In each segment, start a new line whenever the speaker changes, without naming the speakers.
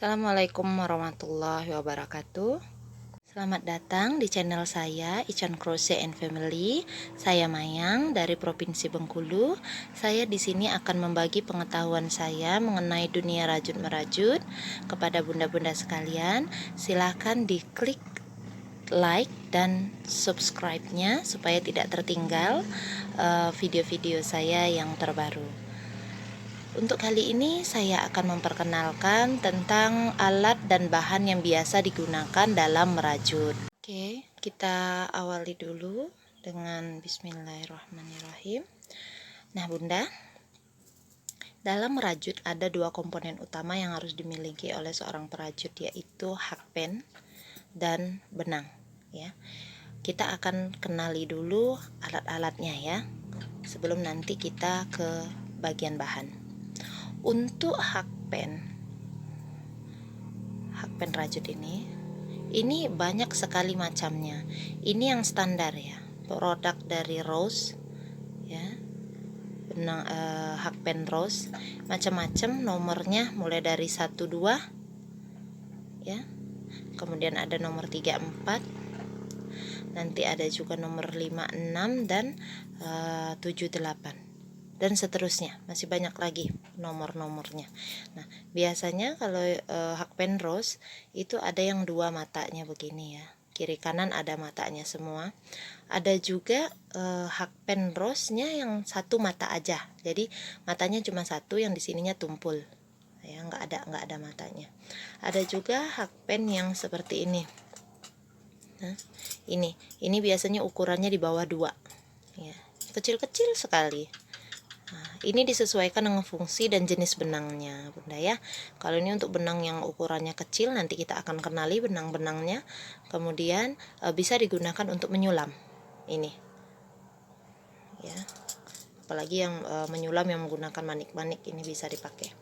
Assalamualaikum warahmatullahi wabarakatuh. Selamat datang di channel saya, Ican Crochet and Family. Saya Mayang dari Provinsi Bengkulu. Saya di sini akan membagi pengetahuan saya mengenai dunia rajut merajut kepada bunda-bunda sekalian. Silahkan diklik like dan subscribe-nya supaya tidak tertinggal video-video saya yang terbaru. Untuk kali ini saya akan memperkenalkan tentang alat dan bahan yang biasa digunakan dalam merajut. Oke, kita awali dulu dengan bismillahirrahmanirrahim. Nah bunda, dalam merajut ada dua komponen utama yang harus dimiliki oleh seorang perajut, yaitu hakpen dan benang ya. Kita akan kenali dulu alat-alatnya ya, sebelum nanti kita ke bagian bahan. Untuk hakpen rajut ini banyak sekali macamnya. Ini yang standar ya, produk dari Rose ya, benang hakpen Rose, macam-macam nomornya, mulai dari 1 2 ya, kemudian ada nomor 3 4, nanti ada juga nomor 5 6 dan 7 8 dan seterusnya, masih banyak lagi nomor-nomornya. Nah biasanya kalau hakpen Rose itu ada yang dua matanya begini ya, kiri kanan ada matanya semua. Ada juga hakpen Rose nya yang satu mata aja, jadi matanya cuma satu, yang di sininya tumpul ya, nggak ada matanya. Ada juga hakpen yang seperti ini. Nah ini biasanya ukurannya di bawah 2 ya, kecil-kecil sekali. Nah, ini disesuaikan dengan fungsi dan jenis benangnya bunda ya. Kalau ini untuk benang yang ukurannya kecil, nanti kita akan kenali benang-benangnya. Kemudian bisa digunakan untuk menyulam ini ya, apalagi yang menyulam yang menggunakan manik-manik, ini bisa dipakai.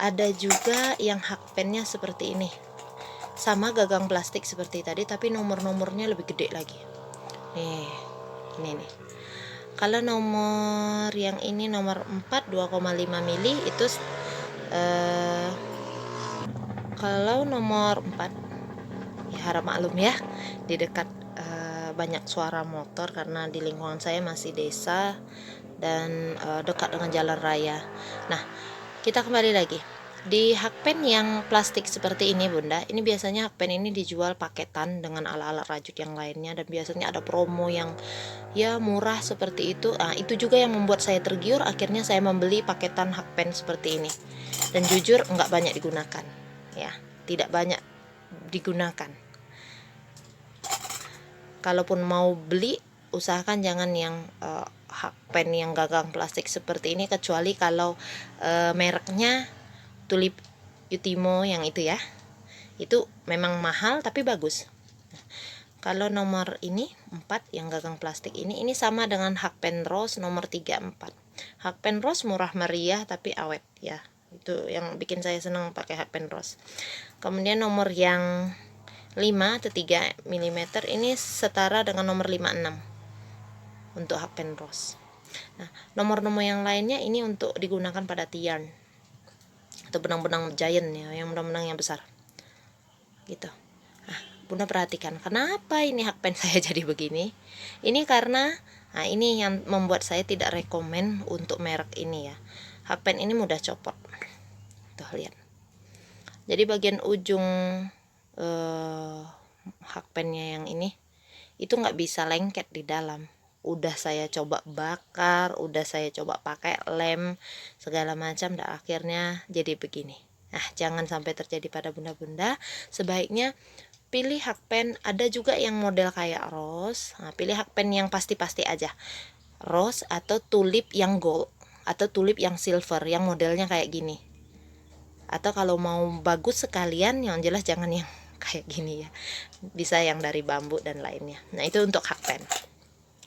Ada juga yang hakpennya seperti ini, sama gagang plastik seperti tadi, tapi nomor-nomornya lebih gede lagi ini nih. Kalau nomor yang ini nomor 4 2,5 mili itu kalau nomor 4 ya harap maklum ya, di dekat banyak suara motor karena di lingkungan saya masih desa dan dekat dengan jalan raya. Nah kita kembali lagi di hakpen yang plastik seperti ini bunda. Ini biasanya hakpen ini dijual paketan dengan alat-alat rajut yang lainnya, dan biasanya ada promo yang ya murah seperti itu. Nah itu juga yang membuat saya tergiur, akhirnya saya membeli paketan hakpen seperti ini. Dan jujur nggak banyak digunakan ya, tidak banyak digunakan. Kalaupun mau beli, usahakan jangan yang hakpen yang gagang plastik seperti ini, kecuali kalau mereknya Tulip Utimo yang itu ya, itu memang mahal tapi bagus. Kalau nomor ini 4 yang gagang plastik ini sama dengan hakpen Rose nomor 3 4. Hakpen Rose murah meriah tapi awet ya, itu yang bikin saya senang pakai hakpen Rose. Kemudian nomor yang 5 atau 3 mm ini setara dengan nomor 56 untuk hakpen Rose. Nah nomor-nomor yang lainnya ini untuk digunakan pada tiarn atau benang-benang giant ya, yang benang-benang yang besar gitu. Nah bunda perhatikan, kenapa ini hakpen saya jadi begini? Ini karena ini yang membuat saya tidak rekomen untuk merek ini ya. Hakpen ini mudah copot tuh, lihat. Jadi bagian ujung hakpennya yang ini itu nggak bisa lengket di dalam. Udah saya coba bakar, udah saya coba pakai lem segala macam, dan akhirnya jadi begini. Nah jangan sampai terjadi pada bunda-bunda. Sebaiknya pilih hakpen, ada juga yang model kayak Rose. Nah, pilih hakpen yang pasti-pasti aja, Rose atau tulip yang gold atau tulip yang silver, yang modelnya kayak gini. Atau kalau mau bagus sekalian, yang jelas jangan yang kayak gini ya, bisa yang dari bambu dan lainnya. Nah itu untuk hakpen.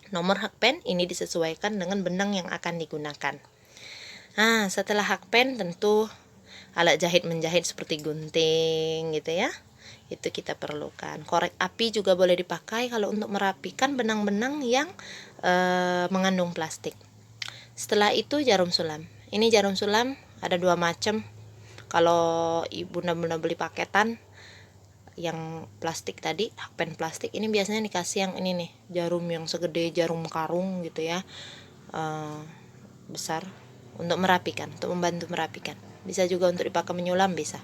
Nomor hakpen ini disesuaikan dengan benang yang akan digunakan. Nah setelah hakpen tentu alat jahit menjahit seperti gunting gitu ya, itu kita perlukan. Korek api juga boleh dipakai kalau untuk merapikan benang-benang yang mengandung plastik. Setelah itu jarum sulam. Ini jarum sulam ada dua macam. Kalau bunda-bunda beli paketan yang plastik tadi, hakpen plastik, ini biasanya dikasih yang ini nih, jarum yang segede jarum karung gitu ya, besar, untuk merapikan, untuk membantu merapikan. Bisa juga untuk dipakai menyulam, bisa.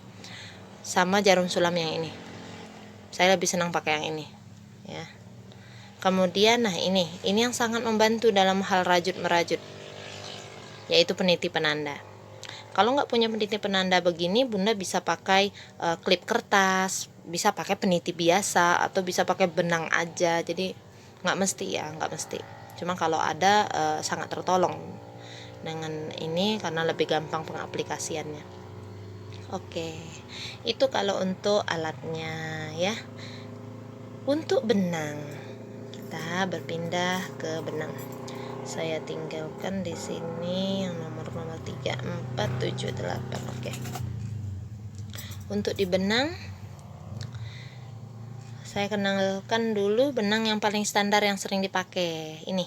Sama jarum sulam yang ini, saya lebih senang pakai yang ini ya. Kemudian nah ini yang sangat membantu dalam hal rajut merajut, yaitu peniti penanda. Kalau nggak punya peniti penanda begini, bunda bisa pakai klip kertas, bisa pakai peniti biasa, atau bisa pakai benang aja. Jadi nggak mesti ya, nggak mesti. Cuma kalau ada sangat tertolong dengan ini karena lebih gampang pengaplikasiannya. Oke, itu kalau untuk alatnya ya. Untuk benang, kita berpindah ke benang. Saya tinggalkan di sini yang nomor 3, 4, 7, 8. Oke. Untuk di benang, saya kenalkan dulu benang yang paling standar yang sering dipakai. Ini.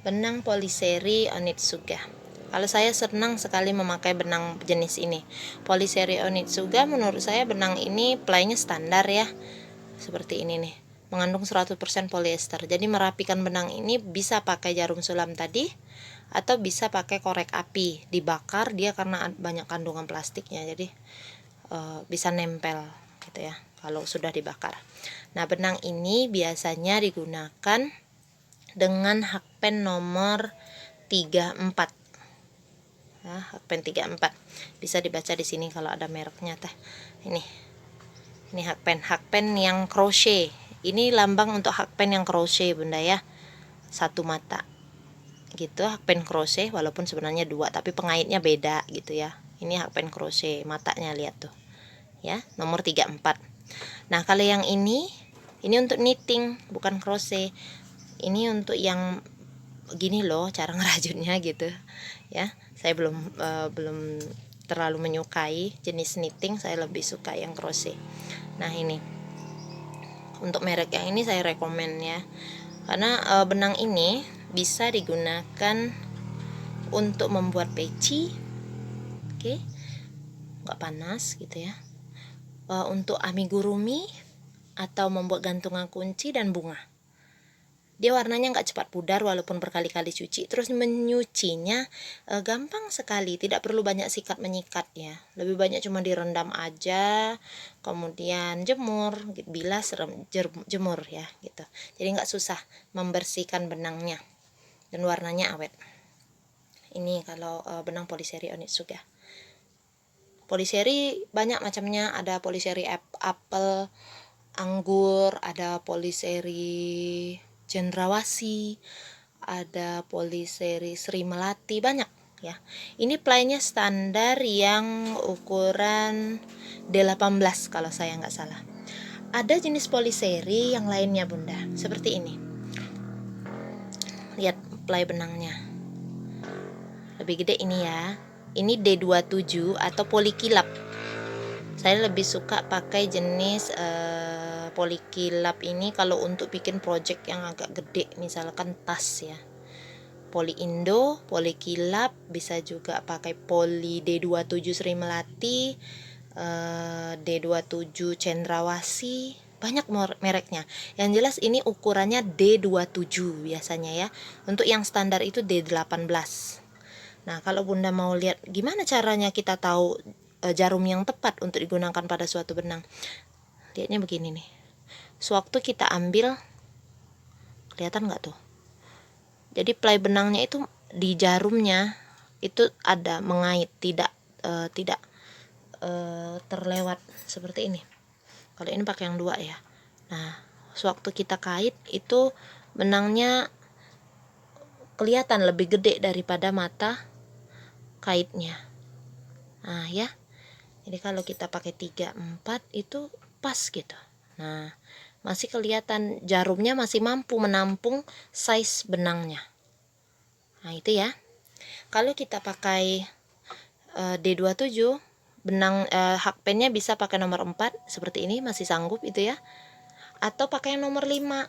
Benang Poliseri Onitsuga. Kalau saya senang sekali memakai benang jenis ini. Poliseri Onitsuga, menurut saya benang ini playnya standar ya. Seperti ini nih. Mengandung 100% polyester. Jadi merapikan benang ini bisa pakai jarum sulam tadi, atau bisa pakai korek api, dibakar dia karena banyak kandungan plastiknya, jadi bisa nempel gitu ya kalau sudah dibakar. Nah, benang ini biasanya digunakan dengan hakpen nomor 34 ya, hakpen 34 bisa dibaca di sini kalau ada mereknya teh. Ini hakpen yang crochet. Ini lambang untuk hakpen yang crochet bunda ya, satu mata gitu, hakpen crochet, walaupun sebenarnya dua tapi pengaitnya beda gitu ya. Ini hakpen crochet, matanya lihat tuh ya, nomor 34. Nah, kalau yang ini untuk knitting, bukan crochet. Ini untuk yang gini loh cara ngerajutnya gitu ya. Saya belum terlalu menyukai jenis knitting, saya lebih suka yang crochet. Nah, ini untuk merek yang ini saya rekomen ya, karena benang ini bisa digunakan untuk membuat peci, oke, nggak panas gitu ya, untuk amigurumi atau membuat gantungan kunci dan bunga. Dia warnanya nggak cepat pudar walaupun berkali-kali cuci. Terus menyucinya gampang sekali, tidak perlu banyak sikat menyikatnya. Lebih banyak cuma direndam aja, kemudian jemur, bilas, jemur ya gitu. Jadi nggak susah membersihkan benangnya dan warnanya awet. Ini kalau benang Poliseri Onitsuga. Poliseri banyak macamnya, ada Poliseri apel, anggur, ada Poliseri cendrawasih, ada Poliseri Sri Melati, banyak ya. Ini playnya standar yang ukuran D18 kalau saya nggak salah. Ada jenis Poliseri yang lainnya bunda, seperti ini. Lihat play benangnya, lebih gede ini ya. Ini D27 atau polikilap. Saya lebih suka pakai jenis polikilap ini kalau untuk bikin project yang agak gede, misalkan tas ya. Poli Indo, polikilap, bisa juga pakai poli D27 Sri Melati, D27 Cendrawasih, banyak mereknya. Yang jelas ini ukurannya D27 biasanya ya. Untuk yang standar itu D18. Nah, kalau bunda mau lihat gimana caranya kita tahu jarum yang tepat untuk digunakan pada suatu benang, lihatnya begini nih. Sewaktu kita ambil, kelihatan nggak tuh? Jadi play benangnya itu di jarumnya itu ada mengait, tidak terlewat seperti ini. Kalau ini pakai yang dua ya. Nah, sewaktu kita kait itu benangnya kelihatan lebih gede daripada mata kaitnya. Nah ya, jadi kalau kita pakai 3, 4 itu pas gitu. Nah, masih kelihatan jarumnya masih mampu menampung size benangnya. Nah, itu ya. Kalau kita pakai D27, benang hakpennya bisa pakai nomor 4 seperti ini, masih sanggup itu ya. Atau pakai yang nomor 5.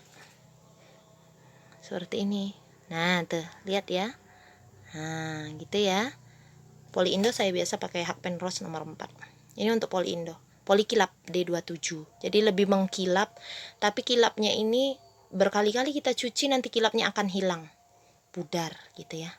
Seperti ini. Nah, tuh, lihat ya. Nah, gitu ya. Poli Indo saya biasa pakai Hakpen Rose nomor 4. Ini untuk poli Indo. Poli kilap D27. Jadi lebih mengkilap, tapi kilapnya ini berkali-kali kita cuci nanti kilapnya akan hilang. Pudar gitu ya.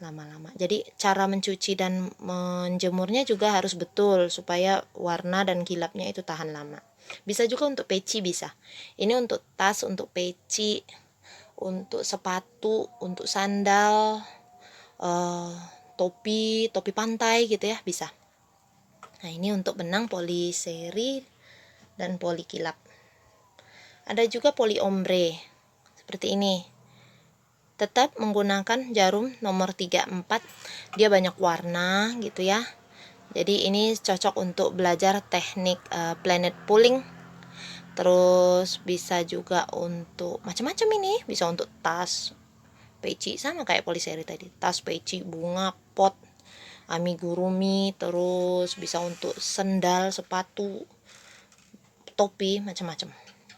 Lama-lama. Jadi cara mencuci dan menjemurnya juga harus betul supaya warna dan kilapnya itu tahan lama. Bisa juga untuk peci bisa. Ini untuk tas, untuk peci, untuk sepatu, untuk sandal, topi pantai gitu ya, bisa. Nah, ini untuk benang poliseri dan poli kilap. Ada juga poli ombre seperti ini. Tetap menggunakan jarum nomor 34. Dia banyak warna gitu ya. Jadi ini cocok untuk belajar teknik planet pulling. Terus bisa juga untuk macam-macam ini, bisa untuk tas, peci sama kayak poliseri tadi. Tas, peci, bunga, pot, amigurumi, terus bisa untuk sendal, sepatu, topi, macam-macam.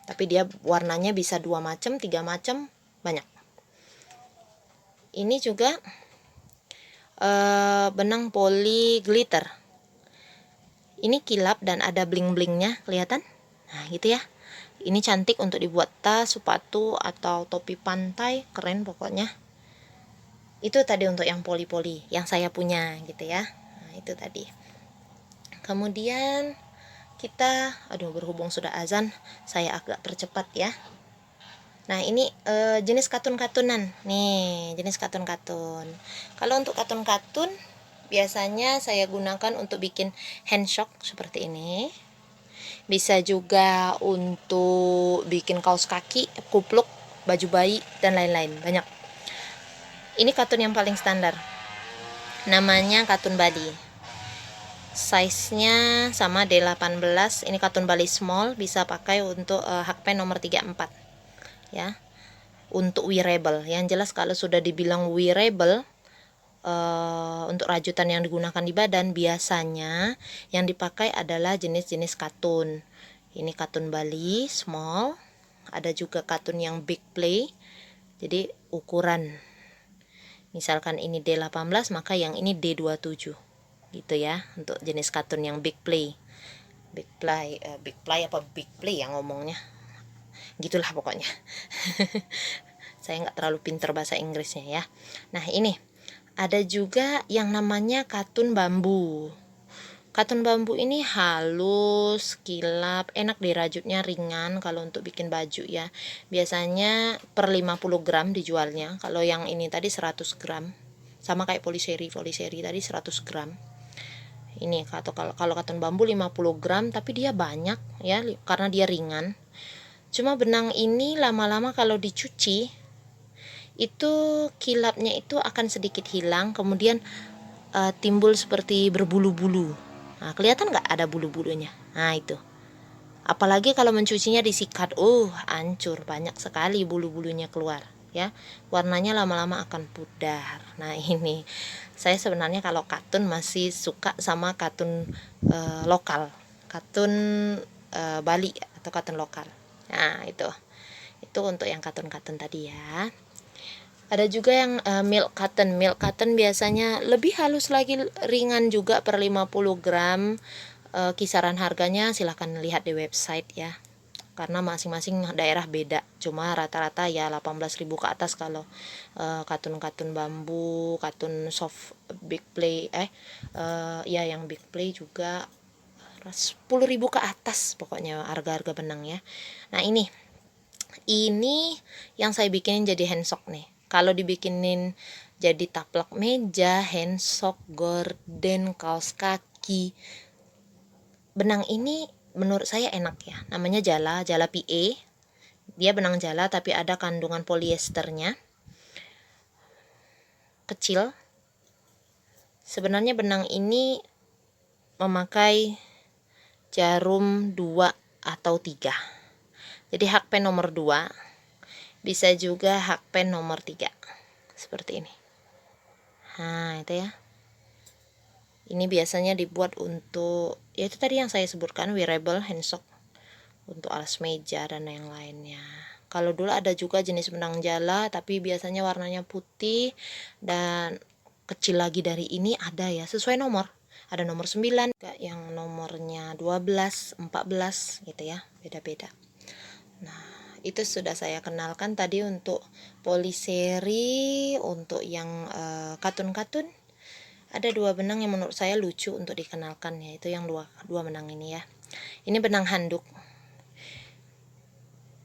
Tapi dia warnanya bisa 2 macam, 3 macam, banyak. Ini juga benang poli glitter. Ini kilap dan ada bling-blingnya, kelihatan? Nah, gitu ya. Ini cantik untuk dibuat tas, sepatu, atau topi pantai, keren pokoknya. Itu tadi untuk yang poli-poli yang saya punya gitu ya. Nah, itu tadi. Kemudian kita, berhubung sudah azan, saya agak percepat ya. Nah, ini jenis katun-katunan. Nih, jenis katun-katun. Kalau untuk katun-katun biasanya saya gunakan untuk bikin handsock seperti ini. Bisa juga untuk bikin kaos kaki, kupluk, baju bayi, dan lain-lain. Banyak. Ini katun yang paling standar. Namanya katun Bali. Size-nya sama D18. Ini katun Bali small, bisa pakai untuk Hakpen nomor 34. Ya. Untuk wearable. Yang jelas kalau sudah dibilang wearable, untuk rajutan yang digunakan di badan biasanya yang dipakai adalah jenis-jenis katun. Ini katun Bali small, ada juga katun yang big play. Jadi ukuran, misalkan ini D18, maka yang ini D27 gitu ya, untuk jenis katun yang big play. Big play yang ngomongnya, gitulah pokoknya. Saya nggak terlalu pinter bahasa Inggrisnya ya. Nah, ini ada juga yang namanya katun bambu. Katun bambu ini halus, kilap, enak dirajutnya, ringan kalau untuk bikin baju ya. Biasanya per 50 gram dijualnya. Kalau yang ini tadi 100 gram. Sama kayak poliseri tadi 100 gram. Ini kalau katun bambu 50 gram, tapi dia banyak ya karena dia ringan. Cuma benang ini lama-lama kalau dicuci itu kilapnya itu akan sedikit hilang, kemudian timbul seperti berbulu-bulu. Nah, kelihatan nggak ada bulu-bulunya? Nah, itu. Apalagi kalau mencucinya disikat, hancur, banyak sekali bulu-bulunya keluar, ya. Warnanya lama-lama akan pudar. Nah, ini saya sebenarnya kalau katun masih suka sama katun lokal, katun Bali atau katun lokal. Nah, itu untuk yang katun-katun tadi ya. Ada juga yang milk cotton biasanya lebih halus lagi, ringan juga, per 50 gram. Kisaran harganya silahkan lihat di website ya, karena masing-masing daerah beda. Cuma rata-rata ya 18.000 ke atas kalau katun-katun bambu, katun soft big play ya yang big play juga 10.000 ke atas pokoknya harga-harga benang ya. Nah, ini yang saya bikinin jadi handsock nih. Kalau dibikinin jadi taplak meja, handsock, gorden, kaos kaki, benang ini menurut saya enak ya. Namanya jala PA. Dia benang jala tapi ada kandungan polyesternya. Kecil. Sebenarnya benang ini memakai jarum 2 atau 3. Jadi Hakpen nomor 2. Bisa juga Hakpen nomor 3. Seperti ini. Nah, itu ya. Ini biasanya dibuat untuk, ya itu tadi yang saya sebutkan, wearable, handsock, untuk alas meja dan yang lainnya. Kalau dulu ada juga jenis benang jala, tapi biasanya warnanya putih dan kecil lagi dari ini ada ya, sesuai nomor. Ada nomor 9, yang nomornya 12, 14 gitu ya, beda-beda. Nah, itu sudah saya kenalkan tadi untuk poliseri. Untuk yang katun-katun, ada 2 benang yang menurut saya lucu untuk dikenalkan, yaitu yang dua benang ini ya. Ini benang handuk.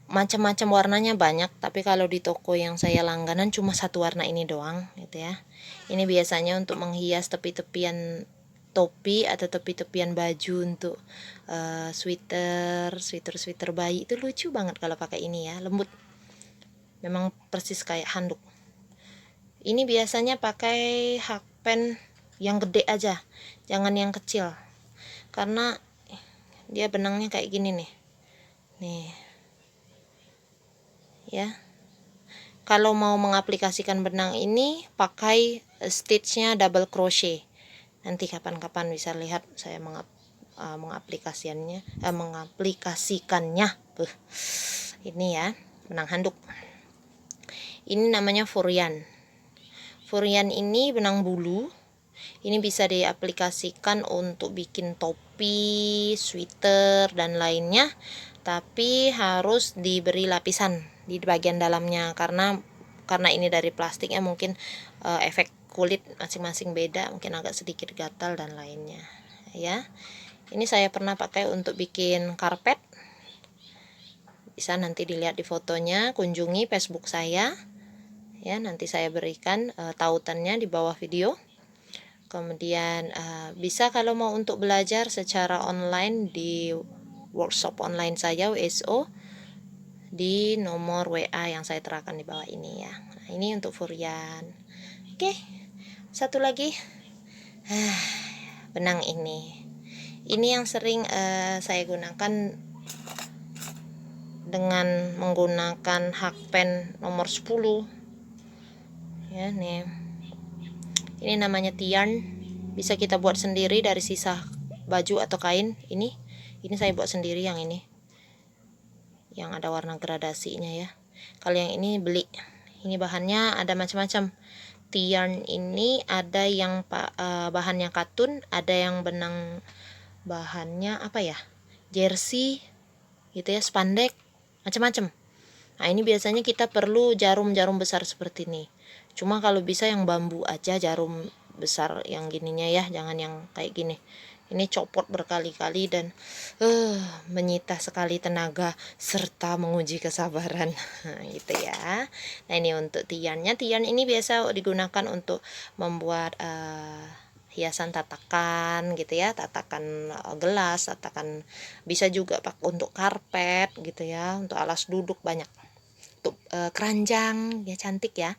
Macam-macam warnanya banyak, tapi kalau di toko yang saya langganan cuma satu warna ini doang gitu ya. Ini biasanya untuk menghias tepi-tepian topi atau tepi-tepian baju untuk sweater bayi. Itu lucu banget kalau pakai ini ya, lembut. Memang persis kayak handuk. Ini biasanya pakai hakpen yang gede aja, jangan yang kecil. Karena dia benangnya kayak gini nih. Nih. Ya. Kalau mau mengaplikasikan benang ini pakai stitchnya double crochet. Nanti kapan-kapan bisa lihat saya mengaplikasikannya. Ini ya, benang handuk. Ini namanya furian. Furian ini benang bulu. Ini bisa diaplikasikan untuk bikin topi, sweater, dan lainnya. Tapi harus diberi lapisan di bagian dalamnya, karena ini dari plastiknya mungkin efek kulit masing-masing beda, mungkin agak sedikit gatal dan lainnya ya. Ini saya pernah pakai untuk bikin karpet, bisa nanti dilihat di fotonya, kunjungi Facebook saya ya, nanti saya berikan tautannya di bawah video. Kemudian bisa kalau mau untuk belajar secara online di workshop online saya WSO di nomor WA yang saya terapkan di bawah ini ya. Nah, ini untuk furian. Oke, satu lagi benang ini yang sering saya gunakan dengan menggunakan hakpen nomor 10 ya. Nih, ini namanya tiarn, bisa kita buat sendiri dari sisa baju atau kain. Ini saya buat sendiri yang ini, yang ada warna gradasinya ya. Kalau yang ini beli. Ini bahannya ada macam-macam. Tiarn ini ada yang bahannya katun, ada yang benang bahannya apa ya, jersey gitu ya, spandek, macam-macam. Nah, ini biasanya kita perlu jarum-jarum besar seperti ini. Cuma kalau bisa yang bambu aja, jarum besar yang gininya ya, jangan yang kayak gini. Ini copot berkali-kali dan menyita sekali tenaga serta menguji kesabaran gitu ya. Nah, ini untuk tiarnnya. Tiarn ini biasa digunakan untuk membuat hiasan tatakan gitu ya, tatakan gelas, tatakan, bisa juga pakai untuk karpet gitu ya, untuk alas duduk banyak. Untuk keranjang ya, cantik ya,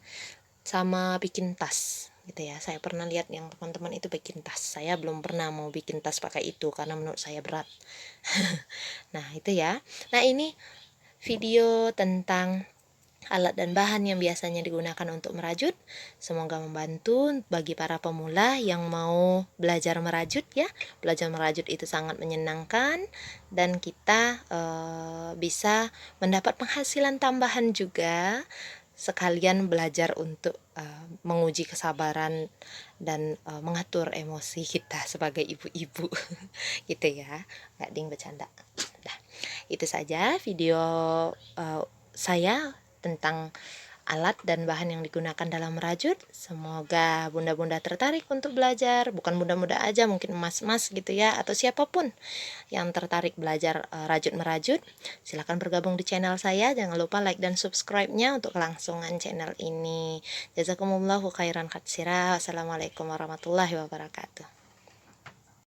sama bikin tas gitu ya. Saya pernah lihat yang teman-teman itu bikin tas. Saya belum pernah mau bikin tas pakai itu karena menurut saya berat. Nah, itu ya. Nah, ini video tentang alat dan bahan yang biasanya digunakan untuk merajut. Semoga membantu bagi para pemula yang mau belajar merajut ya. Belajar merajut itu sangat menyenangkan, dan kita bisa mendapat penghasilan tambahan juga, sekalian belajar untuk menguji kesabaran dan mengatur emosi kita sebagai ibu-ibu gitu ya. Nggak ding, bercanda. Nah, itu saja video saya tentang alat dan bahan yang digunakan dalam merajut. Semoga bunda-bunda tertarik untuk belajar. Bukan bunda-bunda aja, mungkin emas-emas gitu ya, atau siapapun yang tertarik belajar rajut merajut, silahkan bergabung di channel saya. Jangan lupa like dan subscribe-nya untuk kelangsungan channel ini. Jazakumullahu khairan katsira. Wassalamualaikum warahmatullahi wabarakatuh.